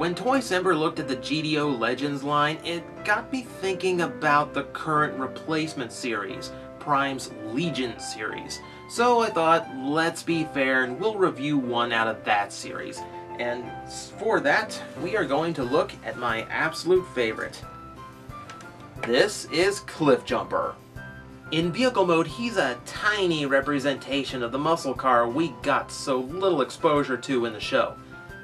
When Toycember looked at the GDO Legends line, it got me thinking about the current replacement series, Prime's Legion series. So I thought, let's be fair and we'll review one out of that series. And for that, we are going to look at my absolute favorite. This is Cliffjumper. In vehicle mode, he's a tiny representation of the muscle car we got so little exposure to in the show.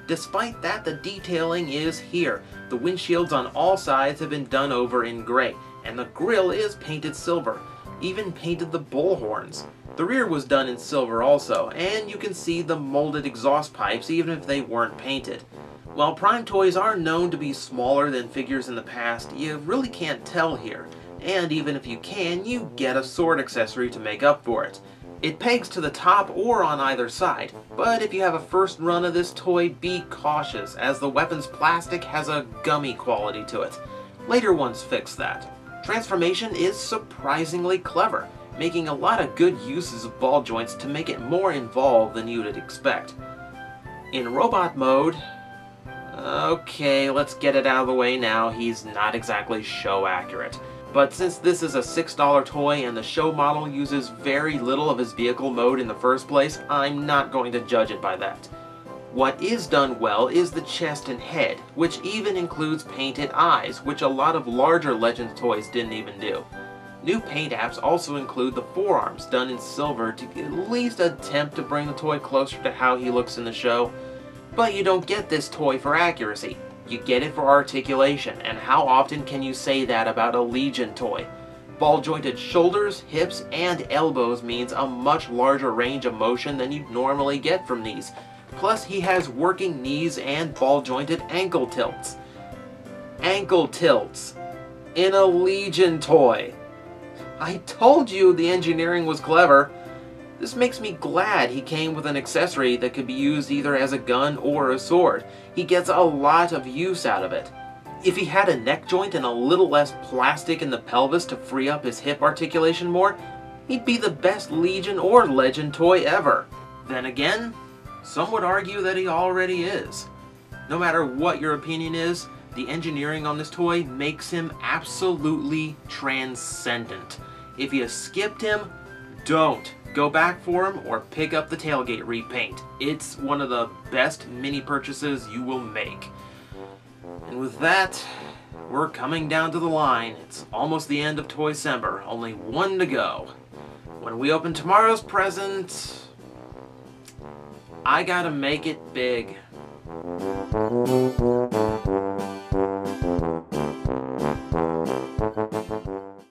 Despite that, the detailing is here. The windshields on all sides have been done over in gray, and the grille is painted silver. Even painted the bullhorns. The rear was done in silver also, and you can see the molded exhaust pipes even if they weren't painted. While Prime toys are known to be smaller than figures in the past, you really can't tell here. And even if you can, you get a sword accessory to make up for it. It pegs to the top or on either side, but if you have a first run of this toy, be cautious, as the weapon's plastic has a gummy quality to it. Later ones fix that. Transformation is surprisingly clever, making a lot of good uses of ball joints to make it more involved than you'd expect. In robot mode, okay, let's get it out of the way now, he's not exactly show accurate. But since this is a $6 toy and the show model uses very little of his vehicle mode in the first place, I'm not going to judge it by that. What is done well is the chest and head, which even includes painted eyes, which a lot of larger Legends toys didn't even do. New paint apps also include the forearms, done in silver to at least attempt to bring the toy closer to how he looks in the show. But you don't get this toy for accuracy. You get it for articulation, and how often can you say that about a Legion toy? Ball-jointed shoulders, hips, and elbows means a much larger range of motion than you'd normally get from these. Plus, he has working knees and ball-jointed ankle tilts. Ankle tilts! In a Legion toy! I told you the engineering was clever. This makes me glad he came with an accessory that could be used either as a gun or a sword. He gets a lot of use out of it. If he had a neck joint and a little less plastic in the pelvis to free up his hip articulation more, he'd be the best Legion or Legend toy ever. Then again, some would argue that he already is. No matter what your opinion is, the engineering on this toy makes him absolutely transcendent. If you skipped him, don't. Go back for him or pick up the tailgate repaint. It's one of the best mini purchases you will make. And with that, we're coming down to the line. It's almost the end of Toycember, only one to go. When we open tomorrow's present, I gotta make it big.